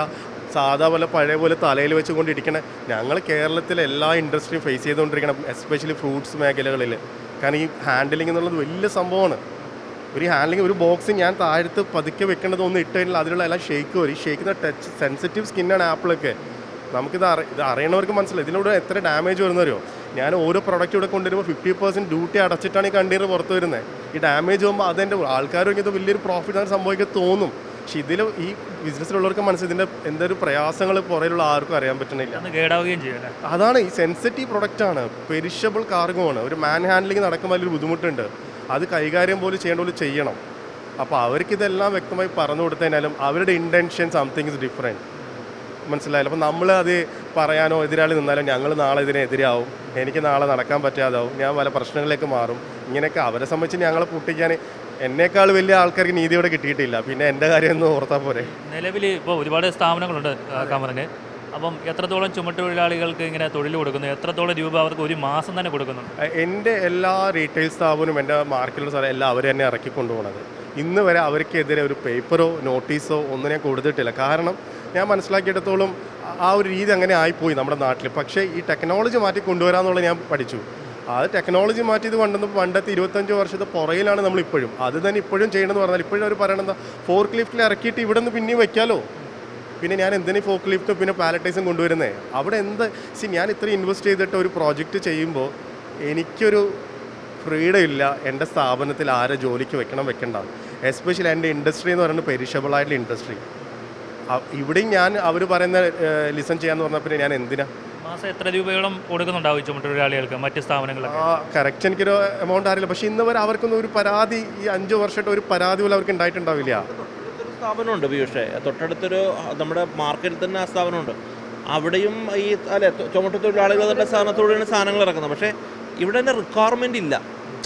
സാധാ പോലെ പഴയ പോലെ തലയിൽ വെച്ചുകൊണ്ടിരിക്കണേ. ഞങ്ങൾ കേരളത്തിലെ എല്ലാ ഇൻഡസ്ട്രിയും ഫേസ് ചെയ്തുകൊണ്ടിരിക്കണം, എസ്പെഷ്യലി ഫ്രൂട്ട്സ് മേഖലകളിൽ. കാരണം ഈ ഹാൻഡിലിംഗ് എന്നുള്ളത് വലിയ സംഭവമാണ്. ഒരു ഹാൻഡിലിംഗ്, ഒരു ബോക്സ് ഞാൻ താഴത്ത് പതുക്കെ വെക്കേണ്ടത് ഒന്ന് ഇട്ട് കഴിഞ്ഞാൽ അതിലുള്ള എല്ലാം ഷേക്ക് വരും. ഈ ഷേക്കുന്ന ടച്ച് സെൻസിറ്റീവ് സ്കിന്നാണ് ആപ്പിളൊക്കെ. ഇത് അറിയണവർക്ക് മനസ്സിലായി ഇതിലൂടെ എത്ര ഡാമേജ് വരുന്നവരോ. ഞാൻ ഓരോ പ്രൊഡക്റ്റ് ഇവിടെ കൊണ്ടുവരുമ്പോൾ 50% ഡ്യൂട്ടി അടച്ചിട്ടാണ് ഈ കണ്ടെയ്നർ പുറത്ത് വരുന്നത്. ഈ ഡാമേജ് പോകുമ്പോൾ അതെൻ്റെ ആൾക്കാർക്ക് ഇത് വലിയൊരു പ്രോഫിറ്റ് ആണ് സംഭവിക്കാൻ തോന്നും. പക്ഷെ ഇതിൽ ഈ ബിസിനസ്സിലുള്ളവർക്ക് മനസ്സിൽ ഇതിൻ്റെ എന്തൊരു പ്രയാസങ്ങൾ പുറയിലുള്ള ആർക്കും അറിയാൻ പറ്റണില്ല. അതാണ് ഈ സെൻസിറ്റീവ് പ്രൊഡക്റ്റാണ്, പെരിഷബിൾ കാർഗോ ആണ്. ഒരു മാൻ ഹാൻഡ്ലിംഗ് നടക്കുമ്പോൾ വലിയൊരു ബുദ്ധിമുട്ടുണ്ട്. അത് കൈകാര്യം പോലും ചെയ്യേണ്ട പോലെ ചെയ്യണം. അപ്പോൾ അവർക്കിതെല്ലാം വ്യക്തമായി പറഞ്ഞു കൊടുത്തതിനാലും അവരുടെ ഇൻറ്റൻഷൻ സംതിങ് ഇസ് ഡിഫറെൻറ്റ്. മനസ്സിലായല്ലോ? അപ്പോൾ നമ്മൾ അത് പറയാനോ എതിരാളി നിന്നാലും ഞങ്ങൾ നാളെ ഇതിനെതിരാവും, എനിക്ക് നാളെ നടക്കാൻ പറ്റാതാവും, ഞാൻ പല പ്രശ്നങ്ങളിലേക്ക് മാറും. ഇങ്ങനെയൊക്കെ അവരെ സംബന്ധിച്ച് ഞങ്ങളെ പൊട്ടിക്കാൻ എന്നേക്കാൾ വലിയ ആൾക്കാർക്ക് നീതി ഇവിടെ കിട്ടിയിട്ടില്ല. പിന്നെ എൻ്റെ കാര്യം ഒന്ന് ഓർത്താൽ പോരെ. നിലവിൽ ഇപ്പോൾ ഒരുപാട് സ്ഥാപനങ്ങളുണ്ട് കമറിന്. അപ്പം എത്രത്തോളം ചുമട്ടുതൊഴിലാളികൾക്ക് ഇങ്ങനെ തൊഴിൽ കൊടുക്കുന്നു? എത്രത്തോളം രൂപ അവർക്ക് ഒരു മാസം തന്നെ കൊടുക്കുന്നുണ്ട്? എൻ്റെ എല്ലാ റീറ്റെയിൽ സ്ഥാപനവും എൻ്റെ മാർക്കറ്റിലുള്ള സ്ഥലം എല്ലാം അവർ തന്നെ ഇറക്കി കൊണ്ടുപോകുന്നത്. ഇന്ന് വരെ അവർക്കെതിരെ ഒരു പേപ്പറോ നോട്ടീസോ ഒന്നും ഞാൻ കൊടുത്തിട്ടില്ല. കാരണം ഞാൻ മനസ്സിലാക്കിയിടത്തോളം ആ ഒരു രീതി അങ്ങനെ ആയിപ്പോയി നമ്മുടെ നാട്ടിൽ. പക്ഷേ ഈ ടെക്നോളജി മാറ്റി കൊണ്ടുവരാമെന്നുള്ളത് ഞാൻ പഠിച്ചു. അത് ടെക്നോളജി മാറ്റിയത് പണ്ടത്തെ 25 വർഷത്തെ പുറയിലാണ് നമ്മളിപ്പോഴും. അത് തന്നെ ഇപ്പോഴും ചെയ്യണമെന്ന് പറഞ്ഞാൽ ഇപ്പോഴും അവർ പറയണത് ഫോർക്ക് ലിഫ്റ്റിൽ ഇറക്കിയിട്ട് ഇവിടെ നിന്ന് പിന്നെയും വെക്കാമല്ലോ. പിന്നെ ഞാൻ എന്തിനു ഫോർക്ക് ലിഫ്റ്റ് പിന്നെ പാലറ്റൈസും കൊണ്ടുവരുന്നത്? അവിടെ ഞാൻ ഇത്രയും ഇൻവെസ്റ്റ് ചെയ്തിട്ട് ഒരു പ്രോജക്റ്റ് ചെയ്യുമ്പോൾ എനിക്കൊരു ഫ്രീഡം ഇല്ല എൻ്റെ സ്ഥാപനത്തിൽ ആരെ ജോലിക്ക് വെക്കണ്ട. എസ്പെഷ്യലി എൻ്റെ ഇൻഡസ്ട്രി എന്ന് പറയുന്നത് പെരിഷബിൾ ആയിട്ടുള്ള ഇൻഡസ്ട്രി. ഇവിടെയും ഞാൻ അവർ പറയുന്ന ലിസൺ ചെയ്യാന്ന് പറഞ്ഞാൽ പിന്നെ ഞാൻ എന്തിനാ? മാസം എത്ര രൂപയോളം കൊടുക്കുന്നുണ്ടാവും ചുമട്ടുതൊഴിലാളികൾക്ക് മറ്റ് സ്ഥാപനങ്ങൾക്ക്? കറക്റ്റ് എനിക്കൊരു എമൗണ്ട് അറിയില്ല. പക്ഷേ ഇന്ന് വരെ അവർക്കൊന്നും ഒരു പരാതി, ഈ 5 വർഷമായിട്ട് ഒരു പരാതി പോലും അവർക്ക് ഉണ്ടായിട്ടുണ്ടാവില്ല. സ്ഥാപനമുണ്ട് പീയൂഷേ, തൊട്ടടുത്തൊരു നമ്മുടെ മാർക്കറ്റിൽ തന്നെ ആ സ്ഥാപനമുണ്ട്. അവിടെയും ഈ ചുമട്ടുതൊഴിലാളികളുടെ സ്ഥാനത്തോടെയാണ് സാധനങ്ങൾ ഇറക്കുന്നത്. പക്ഷേ ഇവിടെ തന്നെ റിക്വയർമെൻ്റ് ഇല്ല.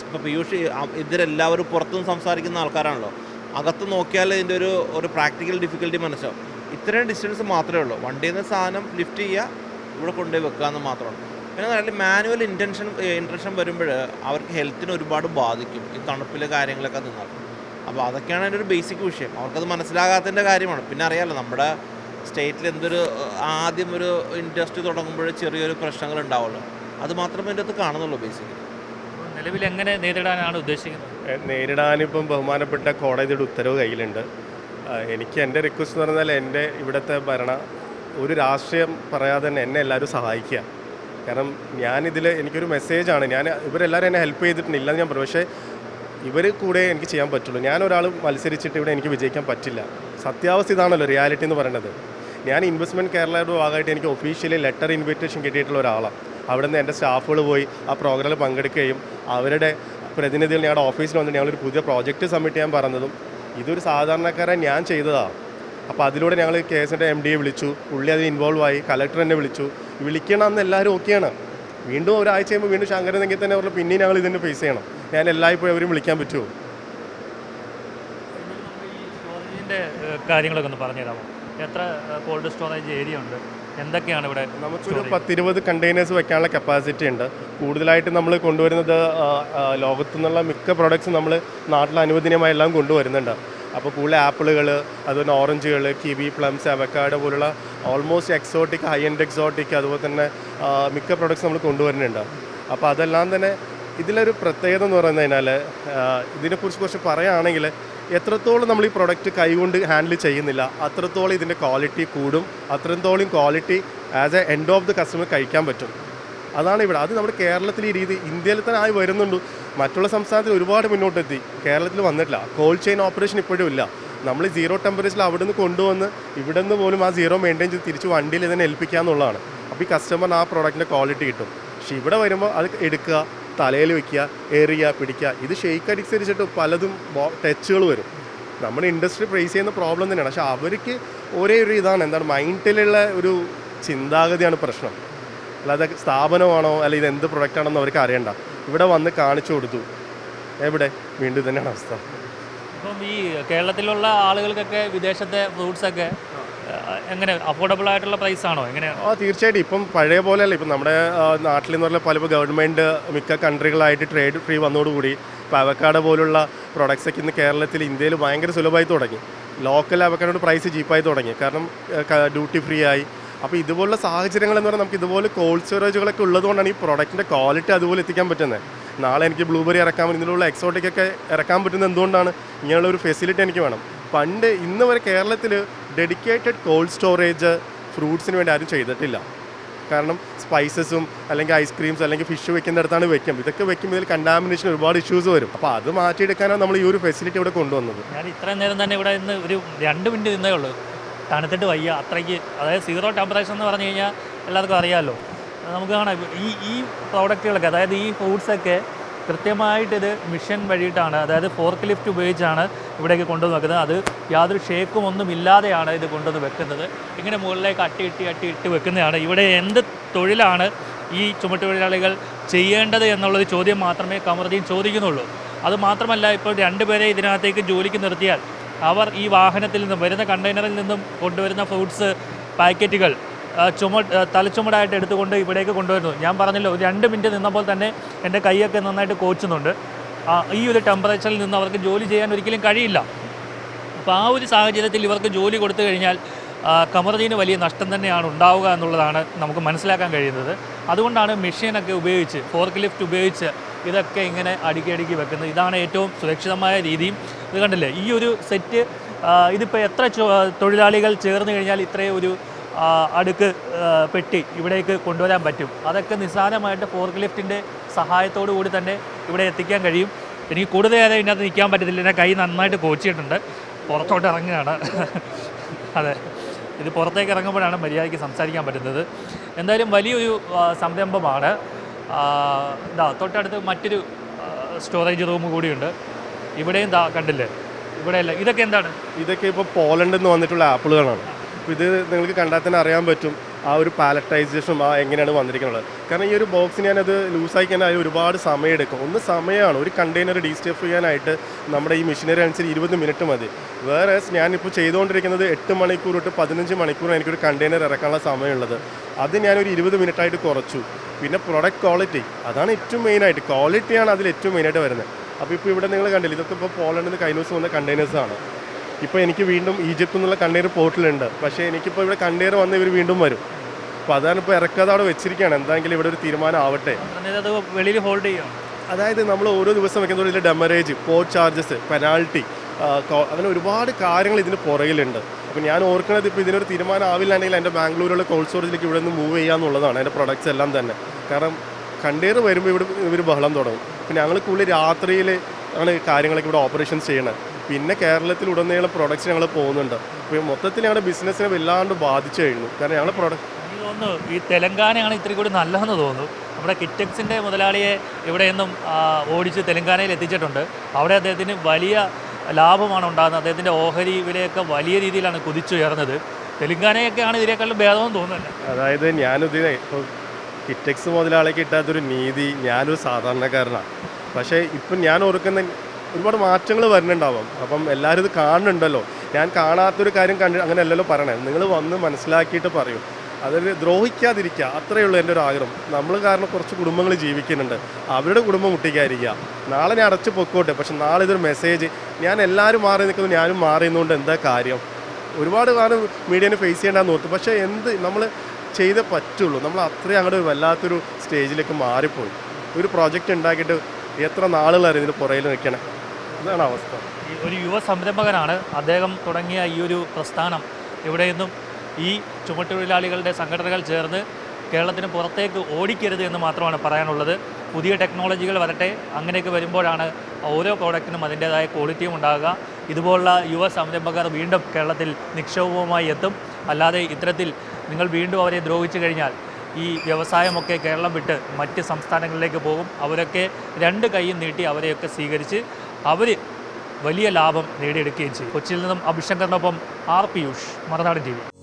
ഇപ്പോൾ പീയൂഷ് ഇതിലെല്ലാവരും പുറത്തുനിന്ന് സംസാരിക്കുന്ന ആൾക്കാരാണല്ലോ. അകത്ത് നോക്കിയാൽ ഇതിൻ്റെ ഒരു പ്രാക്ടിക്കൽ ഡിഫിക്കൽറ്റി മനസ്സിലാവും. ഇത്രയും ഡിസ്റ്റൻസ് മാത്രമേ ഉള്ളൂ. വണ്ടിയിൽ നിന്ന് സാധനം ലിഫ്റ്റ് ചെയ്യുക, ഇവിടെ കൊണ്ടുപോയി വെക്കാമെന്ന് മാത്രമാണ്. പിന്നെ നല്ല മാനുവൽ ഇൻട്രഷൻ വരുമ്പോൾ അവർക്ക് ഹെൽത്തിന് ഒരുപാട് ബാധിക്കും ഈ തണുപ്പിലെ കാര്യങ്ങളൊക്കെ നിന്നാൽ. അപ്പോൾ അതൊക്കെയാണ് അതിൻ്റെ ഒരു ബേസിക് വിഷയം. അവർക്കത് മനസ്സിലാകാത്തതിൻ്റെ കാര്യമാണ്. പിന്നെ അറിയാമല്ലോ, നമ്മുടെ സ്റ്റേറ്റിൽ ആദ്യം ഒരു ഇൻഡസ്ട്രി തുടങ്ങുമ്പോൾ ചെറിയൊരു പ്രശ്നങ്ങൾ ഉണ്ടാവുള്ളൂ. അത് മാത്രമേ എൻ്റെ അടുത്ത് കാണുന്നുള്ളൂ ബേസിക്കലി. നിലവിൽ എങ്ങനെ നേരിടാനാണ് ഉദ്ദേശിക്കുന്നത്? നേരിടാനിപ്പം ബഹുമാനപ്പെട്ട കോടതിയുടെ ഉത്തരവ് കയ്യിലുണ്ട്. എനിക്ക് എൻ്റെ റിക്വസ്റ്റ് എന്ന് പറഞ്ഞാൽ എൻ്റെ ഇവിടുത്തെ ഒരു രാഷ്ട്രീയം പറയാതെ തന്നെ എന്നെ എല്ലാവരും സഹായിക്കുക. കാരണം ഞാനിതിൽ എനിക്കൊരു മെസ്സേജാണ്. ഇവരെല്ലാവരും എന്നെ ഹെൽപ്പ് ചെയ്തിട്ടുണ്ട്, ഇല്ലെന്ന് ഞാൻ പറയും. പക്ഷേ ഇവർ കൂടെ എനിക്ക് ചെയ്യാൻ പറ്റുള്ളൂ. ഞാനൊരാൾ മത്സരിച്ചിട്ട് ഇവിടെ എനിക്ക് വിജയിക്കാൻ പറ്റില്ല. സത്യാവസ്ഥ ഇതാണല്ലോ റിയാലിറ്റി എന്ന് പറയുന്നത്. ഞാൻ ഇൻവെസ്റ്റ്മെൻറ്റ് കേരളയുടെ ഭാഗമായിട്ട് എനിക്ക് ഒഫീഷ്യലി ലെറ്റർ ഇൻവിറ്റേഷൻ കിട്ടിയിട്ടുള്ള ഒരാളാണ്. അവിടെ നിന്ന് എൻ്റെ സ്റ്റാഫുകൾ പോയി ആ പ്രോഗ്രാമിൽ പങ്കെടുക്കുകയും അവരുടെ പ്രതിനിധികൾ ഞങ്ങളുടെ ഓഫീസിൽ വന്നിട്ട് ഞങ്ങളൊരു പുതിയ പ്രോജക്റ്റ് സബ്മിറ്റ് ചെയ്യാൻ പറഞ്ഞതും ഇതൊരു സാധാരണക്കാരൻ ഞാൻ ചെയ്തതാണ്. അപ്പോൾ അതിലൂടെ ഞങ്ങൾ കേസിൻ്റെ MD വിളിച്ചു, പുള്ളി അതിൽ ഇൻവോൾവ് ആയി, കളക്ടർ എന്നെ വിളിച്ചു. വിളിക്കണമെന്ന് എല്ലാവരും ഓക്കെയാണ്. വീണ്ടും ഒരാഴ്ച കഴിയുമ്പോൾ വീണ്ടും ശങ്കരനെങ്കിൽ തന്നെ പറഞ്ഞു പിന്നെയും ഞങ്ങൾ ഇതിൻ്റെ ഫേസ് ചെയ്യണം. ഞാൻ എല്ലായ്പ്പോഴും അവരും വിളിക്കാൻ പറ്റുമോ? സ്റ്റോറേജിൻ്റെ കാര്യങ്ങളൊക്കെ ഒന്ന് പറഞ്ഞു തരാമോ? എത്ര കോൾഡ് സ്റ്റോറേജ് ഏരിയ ഉണ്ട്? എന്തൊക്കെയാണ് ഇവിടെ? നമുക്കൊരു 10-20 കണ്ടെയ്നേഴ്സ് വെക്കാനുള്ള കപ്പാസിറ്റി ഉണ്ട്. കൂടുതലായിട്ട് നമ്മൾ കൊണ്ടുവരുന്നത് ലോകത്തു നിന്നുള്ള മിക്ക പ്രോഡക്ട്സും നമ്മൾ നാട്ടിൽ അനുവദനീയമായി എല്ലാം കൊണ്ടുവരുന്നുണ്ട്. അപ്പോൾ കൂടുതൽ ആപ്പിളുകൾ, അതുപോലെ ഓറഞ്ചുകൾ, കിവി, പ്ലംസ്, അവക്കാഡോ പോലുള്ള almost exotic, high end exotic, അതുപോലെ തന്നെ മിക്ക പ്രോഡക്ട്സ് നമ്മൾ കൊണ്ടുവരുന്നുണ്ട്. അപ്പോൾ അതെല്ലാം തന്നെ ഇതിലൊരു പ്രത്യേകത എന്ന് പറഞ്ഞു കഴിഞ്ഞാൽ ഇതിനെക്കുറിച്ച് കുറച്ച് പറയുകയാണെങ്കിൽ എത്രത്തോളം നമ്മൾ ഈ പ്രൊഡക്റ്റ് കൈകൊണ്ട് ഹാൻഡിൽ ചെയ്യുന്നില്ല അത്രത്തോളം ഇതിൻ്റെ ക്വാളിറ്റി കൂടും, അത്രത്തോളം quality as A end of the customer കഴിക്കാൻ പറ്റും. അതാണ് ഇവിടെ. അത് നമ്മുടെ കേരളത്തിൽ ഈ രീതി ഇന്ത്യയിൽ തന്നെ ആയി വരുന്നുണ്ട്. മറ്റുള്ള സംസ്ഥാനത്തിൽ ഒരുപാട് മുന്നോട്ടെത്തി, കേരളത്തിൽ വന്നിട്ടില്ല. കോൾഡ് ചെയിൻ ഓപ്പറേഷൻ ഇപ്പോഴും ഇല്ല. നമ്മൾ സീറോ ടെമ്പറേച്ചറിൽ അവിടെ നിന്ന് കൊണ്ടുവന്ന് ഇവിടെ നിന്ന് പോലും ആ സീറോ മെയിൻറ്റെയിൻ ചെയ്ത് തിരിച്ച് വണ്ടിയിൽ ഇതിനെ ഏൽപ്പിക്കുക എന്നുള്ളതാണ്. അപ്പോൾ ഈ കസ്റ്റമറിന് ആ പ്രോഡക്റ്റിൻ്റെ ക്വാളിറ്റി കിട്ടും. പക്ഷേ ഇവിടെ വരുമ്പോൾ അത് എടുക്കുക, തലയിൽ വയ്ക്കുക, എറിയുക, പിടിക്കുക, ഇത് ഷെയ്ക്ക് അനുസരിച്ചിട്ട് പലതും ടച്ചുകൾ വരും. നമ്മുടെ ഇൻഡസ്ട്രി ഫേസ് ചെയ്യുന്ന പ്രോബ്ലം തന്നെയാണ്. പക്ഷേ അവർക്ക് ഒരേ ഒരു ഇതാണ്, എന്താണ് മൈൻഡിലുള്ള ഒരു ചിന്താഗതിയാണ് പ്രശ്നം. അല്ലാതെ സ്ഥാപനമാണോ അല്ലെങ്കിൽ ഇത് എന്ത് പ്രൊഡക്റ്റാണെന്ന് അവർക്ക് അറിയണ്ട. ഇവിടെ വന്ന് കാണിച്ചു കൊടുത്തു, എവിടെ വീണ്ടും തന്നെയാണ് അവസ്ഥ. അപ്പം ഈ കേരളത്തിലുള്ള ആളുകൾക്കൊക്കെ വിദേശത്തെ ഫ്രൂട്ട്സൊക്കെ എങ്ങനെ അഫോർഡബിൾ ആയിട്ടുള്ള പ്രൈസ് ആണോ എങ്ങനെ? തീർച്ചയായിട്ടും. ഇപ്പം പഴയ പോലെയല്ല. ഇപ്പം നമ്മുടെ നാട്ടിൽ എന്ന് പറഞ്ഞാൽ പലപ്പോൾ ഗവൺമെൻറ് മിക്ക കൺട്രികളായിട്ട് ട്രേഡ് ഫ്രീ വന്നതോടുകൂടി ഇപ്പോൾ അവക്കാഡോ പോലുള്ള പ്രൊഡക്ട്സൊക്കെ ഇന്ന് കേരളത്തിൽ ഇന്ത്യയിൽ ഭയങ്കര സുലഭമായി തുടങ്ങി. ലോക്കൽ അവക്കാഡോയുടെ പ്രൈസ് ചീപ്പായി തുടങ്ങി, കാരണം ഡ്യൂട്ടി ഫ്രീ ആയി. അപ്പോൾ ഇതുപോലുള്ള സാഹചര്യങ്ങൾ എന്ന് പറഞ്ഞാൽ നമുക്ക് ഇതുപോലെ കോൾഡ് സ്റ്റോറേജുകളൊക്കെ ഉള്ളതുകൊണ്ടാണ് ഈ പ്രൊഡക്റ്റിൻ്റെ ക്വാളിറ്റി അതുപോലെ എത്തിക്കാൻ പറ്റുന്നത്. നാളെ എനിക്ക് ബ്ലൂബെറി ഇറക്കാൻ പറ്റും, ഇതിലുള്ള എക്സോട്ടിക്കൊക്കെ ഇറക്കാൻ പറ്റുന്നത് എന്തുകൊണ്ടാണ്? ഇങ്ങനെയുള്ള ഒരു ഫെസിലിറ്റി എനിക്ക് വേണം. പണ്ട് ഇന്ന് വരെ കേരളത്തിൽ ഡെഡിക്കേറ്റഡ് കോൾഡ് സ്റ്റോറേജ് ഫ്രൂട്ട്സിന് വേണ്ടി ആരും ചെയ്തിട്ടില്ല. കാരണം സ്പൈസസും അല്ലെങ്കിൽ ഐസ്ക്രീംസ് അല്ലെങ്കിൽ ഫിഷ് വെക്കുന്നിടത്താണ് വെക്കും. ഇതൊക്കെ വെക്കുമ്പോൾ ഇതിൽ കണ്ടാമിനേഷൻ ഒരുപാട് ഇഷ്യൂസ് വരും. അപ്പോൾ അത് മാറ്റിയെടുക്കാനാണ് നമ്മൾ ഈ ഒരു ഫെസിലിറ്റി ഇവിടെ കൊണ്ടുവന്നത്. ഞാൻ ഇത്രയും നേരം തന്നെ ഇവിടെ ഇന്ന് ഒരു 2 മിനിറ്റ് നിന്നേ ഉള്ളൂ, തണുത്തിട്ട് വയ്യ അത്രയ്ക്ക്. അതായത് സീറോ ടെമ്പറേച്ചർ എന്ന് പറഞ്ഞു കഴിഞ്ഞാൽ എല്ലാവർക്കും അറിയാമല്ലോ. നമുക്ക് കാണാം ഈ പ്രോഡക്റ്റുകളൊക്കെ, അതായത് ഈ ഫ്രൂട്ട്സൊക്കെ കൃത്യമായിട്ടിത് മിഷൻ വഴിയിട്ടാണ്, അതായത് ഫോർക്ക് ലിഫ്റ്റ് ഉപയോഗിച്ചാണ് ഇവിടേക്ക് കൊണ്ടുവന്ന് വെക്കുന്നത്. അത് യാതൊരു ഷേക്കും ഒന്നും ഇല്ലാതെയാണ് ഇത് കൊണ്ടുവന്ന് വെക്കുന്നത്. ഇങ്ങനെ മുകളിലേക്ക് അട്ടി വെക്കുന്നതാണ്. ഇവിടെ എന്ത് തൊഴിലാണ് ഈ ചുമട്ടുതൊഴിലാളികൾ ചെയ്യേണ്ടത് എന്നുള്ളൊരു ചോദ്യം മാത്രമേ കമറുദ്ദീൻ ചോദിക്കുന്നുള്ളൂ. അതുമാത്രമല്ല, ഇപ്പോൾ 2 പേരെ ഇതിനകത്തേക്ക് ജോലിക്ക് നിർത്തിയാൽ അവർ ഈ വാഹനത്തിൽ നിന്നും വരുന്ന കണ്ടെയ്നറിൽ നിന്നും കൊണ്ടുവരുന്ന ഫ്രൂട്ട്സ് പാക്കറ്റുകൾ തലച്ചുമടായിട്ട് എടുത്തുകൊണ്ട് ഇവിടേക്ക് കൊണ്ടുവരുന്നു. ഞാൻ പറഞ്ഞല്ലോ, 2 മിനിറ്റ് നിന്നപ്പോൾ തന്നെ എൻ്റെ കൈയൊക്കെ നന്നായിട്ട് കോച്ചുന്നുണ്ട്. ഈ ഒരു ടെമ്പറേച്ചറിൽ നിന്ന് അവർക്ക് ജോലി ചെയ്യാൻ ഒരിക്കലും കഴിയില്ല. അപ്പോൾ ആ ഒരു സാഹചര്യത്തിൽ ഇവർക്ക് ജോലി കൊടുത്തു കഴിഞ്ഞാൽ കമറുദ്ദീന് വലിയ നഷ്ടം തന്നെയാണ് ഉണ്ടാവുക എന്നുള്ളതാണ് നമുക്ക് മനസ്സിലാക്കാൻ കഴിയുന്നത്. അതുകൊണ്ടാണ് മെഷീനൊക്കെ ഉപയോഗിച്ച്, ഫോർക്ക് ലിഫ്റ്റ് ഉപയോഗിച്ച് ഇതൊക്കെ ഇങ്ങനെ അടുക്കി വെക്കുന്നത്. ഇതാണ് ഏറ്റവും സുരക്ഷിതമായ രീതിയും. ഇത് കണ്ടില്ലേ, ഈ ഒരു സെറ്റ് ഇതിപ്പോൾ എത്ര തൊഴിലാളികൾ ചേർന്ന് കഴിഞ്ഞാൽ ഇത്രയും ഒരു അടുക്ക് പെട്ടി ഇവിടേക്ക് കൊണ്ടുവരാൻ പറ്റും. അതൊക്കെ നിസ്സാരമായിട്ട് ഫോർക്ക് ലിഫ്റ്റിൻ്റെ സഹായത്തോടു കൂടി തന്നെ ഇവിടെ എത്തിക്കാൻ കഴിയും. എനിക്ക് കൂടുതൽ നേരം ഇതിനകത്ത് നിൽക്കാൻ പറ്റത്തില്ല, എൻ്റെ കൈ നന്നായിട്ട് കോച്ചിട്ടുണ്ട്. പുറത്തോട്ട് ഇറങ്ങുകയാണ്. അതെ, ഇത് പുറത്തേക്ക് ഇറങ്ങുമ്പോഴാണ് മര്യാദയ്ക്ക് സംസാരിക്കാൻ പറ്റുന്നത്. എന്തായാലും വലിയൊരു സംരംഭമാണ്. തൊട്ടടുത്ത് മറ്റൊരു സ്റ്റോറേജ് റൂം കൂടിയുണ്ട്. ഇവിടെയും കണ്ടില്ലേ, ഇവിടെയല്ല. ഇതൊക്കെ എന്താണ്? ഇതൊക്കെ ഇപ്പോൾ പോളണ്ടിൽ നിന്ന് വന്നിട്ടുള്ള ആപ്പിളുകളാണ്. അപ്പോൾ ഇത് നിങ്ങൾക്ക് കണ്ടാൽ തന്നെ അറിയാൻ പറ്റും ആ ഒരു പാലറ്റൈസേഷനും എങ്ങനെയാണ് വന്നിരിക്കുന്നത്. കാരണം ഈ ഒരു ബോക്സ് ഞാനത് ലൂസായി കഴിഞ്ഞാൽ ഒരുപാട് സമയമെടുക്കും. ഒന്ന് സമയമാണ് ഒരു കണ്ടെയ്നർ ഡീസ്റ്റഫ് ചെയ്യാനായിട്ട്. നമ്മുടെ ഈ മെഷീനറി അനുസരിച്ച് 20 മിനിറ്റ് മതി. വേറെ ഞാനിപ്പോൾ ചെയ്തുകൊണ്ടിരിക്കുന്നത് 8 മണിക്കൂർ തൊട്ട് 15 മണിക്കൂർ എനിക്കൊരു കണ്ടെയ്നർ ഇറക്കാനുള്ള സമയമുള്ളത്. അത് ഞാനൊരു 20 മിനിറ്റായിട്ട് കുറച്ചു. പിന്നെ പ്രൊഡക്റ്റ് ക്വാളിറ്റി, അതാണ് ഏറ്റവും മെയിനായിട്ട്. ക്വാളിറ്റിയാണ് അതിൽ ഏറ്റവും മെയിനായിട്ട് വരുന്നത്. അപ്പോൾ ഇപ്പോൾ ഇവിടെ നിങ്ങൾ കണ്ടില്ല, ഇതൊക്കെ ഇപ്പോൾ പോളണ്ടിൽ നിന്ന് കഴിഞ്ഞ ദിവസം വന്ന കണ്ടെയ്നേഴ്സാണ്. ഇപ്പോൾ എനിക്ക് വീണ്ടും ഈജിപ്തിൽ നിന്നുള്ള കണ്ടെയ്നർ പോർട്ടിലുണ്ട്. പക്ഷേ എനിക്കിപ്പോൾ ഇവിടെ കണ്ടെയ്നർ വന്ന് ഇവർ വീണ്ടും വരും. അപ്പോൾ അതാണ് ഇപ്പോൾ ഇറക്കാതെ അവിടെ വെച്ചിരിക്കുകയാണ്. എന്താണെങ്കിലും ഇവിടെ ഒരു തീരുമാനം ആവട്ടെ. വെളിയിൽ ഹോൾഡ് ചെയ്യാം. അതായത് നമ്മൾ ഓരോ ദിവസം വെക്കുന്നതോടെ ഇതിൽ ഡെമറേജ്, പോർട്ട് ചാർജസ്, പെനാൾട്ടി, അങ്ങനെ ഒരുപാട് കാര്യങ്ങൾ ഇതിന് പുറകിലുണ്ട്. അപ്പോൾ ഞാൻ ഓർക്കുന്നത് ഇപ്പോൾ ഇതിനൊരു തീരുമാനം ആവില്ലാണ്ടെങ്കിൽ എൻ്റെ ബാംഗ്ലൂരിലുള്ള കോൾഡ് സ്റ്റോറേജിലേക്ക് ഇവിടെ നിന്ന് മൂവ് ചെയ്യാന്നുള്ളതാണ് എൻ്റെ പ്രൊഡക്ട്സ് എല്ലാം തന്നെ. കാരണം കണ്ടെയ്നർ വരുമ്പോൾ ഇവർ ബഹളം തുടങ്ങും. പിന്നെ ഞങ്ങൾ കൂടുതൽ രാത്രിയിൽ ആണ് കാര്യങ്ങളൊക്കെ ഇവിടെ ഓപ്പറേഷൻസ് ചെയ്യണത്. പിന്നെ കേരളത്തിലുടനീളം പ്രൊഡക്ട്സ് ഞങ്ങൾ പോകുന്നുണ്ട്. അപ്പോൾ മൊത്തത്തിൽ ഞങ്ങളുടെ ബിസിനസ്സിനെ വല്ലാണ്ട് ബാധിച്ചു കഴിഞ്ഞു. കാരണം ഞങ്ങൾ പ്രൊഡക്റ്റ് എനിക്ക് തോന്നുന്നു ഈ തെലങ്കാനയാണ് ഇത്തിരി കൂടി നല്ലതെന്ന് തോന്നുന്നു. നമ്മുടെ കിറ്റക്സിൻ്റെ മുതലാളിയെ ഇവിടെ നിന്നും ഓടിച്ച് തെലങ്കാനയിൽ എത്തിച്ചിട്ടുണ്ട്. അവിടെ അദ്ദേഹത്തിന് വലിയ ലാഭമാണ് ഉണ്ടാകുന്നത്. അദ്ദേഹത്തിൻ്റെ ഓഹരി വിലയൊക്കെ വലിയ രീതിയിലാണ് കുതിച്ചുയർന്നത്. തെലങ്കാനയൊക്കെയാണ് ഇതിനേക്കാളും ഭേദമെന്ന് തോന്നുന്നില്ല. അതായത് ഞാനിതിനെ ഇപ്പോൾ കിറ്റക്സ് മുതലാളിക്ക് കിട്ടാത്തൊരു നീതി, ഞാനൊരു സാധാരണക്കാരനാണ്. പക്ഷേ ഇപ്പം ഞാൻ ഓർക്കുന്ന ഒരുപാട് മാറ്റങ്ങൾ വരുന്നുണ്ടാവാം. അപ്പം എല്ലാവരും ഇത് കാണുന്നുണ്ടല്ലോ. ഞാൻ കാണാത്തൊരു കാര്യം അങ്ങനെയല്ലല്ലോ പറയണേ. നിങ്ങൾ വന്ന് മനസ്സിലാക്കിയിട്ട് പറയൂ. അതൊരു ദ്രോഹിക്കാതിരിക്കുക, അത്രയേ ഉള്ളൂ എൻ്റെ ഒരു ആഗ്രഹം. നമ്മൾ കാരണം കുറച്ച് കുടുംബങ്ങൾ ജീവിക്കുന്നുണ്ട്, അവരുടെ കുടുംബം മുട്ടിക്കാതിരിക്കുക. നാളെ ഞാൻ അടച്ച് പൊക്കോട്ടെ, പക്ഷെ നാളെ ഇതൊരു മെസ്സേജ്, ഞാൻ എല്ലാവരും മാറി നിൽക്കുന്നു, ഞാനും മാറി നിന്നുകൊണ്ട് എന്താ കാര്യം? ഒരുപാട് കാലം മീഡിയനെ ഫേസ് ചെയ്യേണ്ടെന്ന് ഓർത്തു. പക്ഷേ എന്ത് നമ്മൾ ചെയ്തേ പറ്റുള്ളൂ. നമ്മൾ അത്രയും അങ്ങോട്ട് വല്ലാത്തൊരു സ്റ്റേജിലേക്ക് മാറിപ്പോയി. ഒരു പ്രോജക്റ്റ് ഉണ്ടാക്കിയിട്ട് എത്ര നാളുകളായിരുന്നു ഇതിന് പുറകിൽ നിൽക്കണേ. അതാണ് അവസ്ഥ. ഈ ഒരു യുവ സംരംഭകനാണ് അദ്ദേഹം തുടങ്ങിയ ഈ ഒരു പ്രസ്ഥാനം ഇവിടെ നിന്നും ഈ ചുമട്ടുതൊഴിലാളികളുടെ സംഘടനകൾ ചേർന്ന് കേരളത്തിന് പുറത്തേക്ക് ഓടിക്കരുത് എന്ന് മാത്രമാണ് പറയാനുള്ളത്. പുതിയ ടെക്നോളജികൾ വരട്ടെ, അങ്ങനെയൊക്കെ വരുമ്പോഴാണ് ഓരോ പ്രോഡക്റ്റിനും അതിൻ്റേതായ ക്വാളിറ്റിയും ഉണ്ടാകുക. ഇതുപോലുള്ള യുവ സംരംഭകർ വീണ്ടും കേരളത്തിൽ നിക്ഷേപവുമായി എത്തും. അല്ലാതെ ഇത്തരത്തിൽ നിങ്ങൾ വീണ്ടും അവരെ ദ്രോഹിച്ചു കഴിഞ്ഞാൽ ഈ വ്യവസായമൊക്കെ കേരളം വിട്ട് മറ്റ് സംസ്ഥാനങ്ങളിലേക്ക് പോകും. അവരൊക്കെ രണ്ട് കൈയും നീട്ടി അവരെയൊക്കെ സ്വീകരിച്ച് അവർ വലിയ ലാഭം നേടിയെടുക്കുകയും ചെയ്യും. കൊച്ചിയിൽ നിന്നും അഭിഷങ്കറിനൊപ്പം ആർ പിയൂഷ്, മറുനാടൻ TV.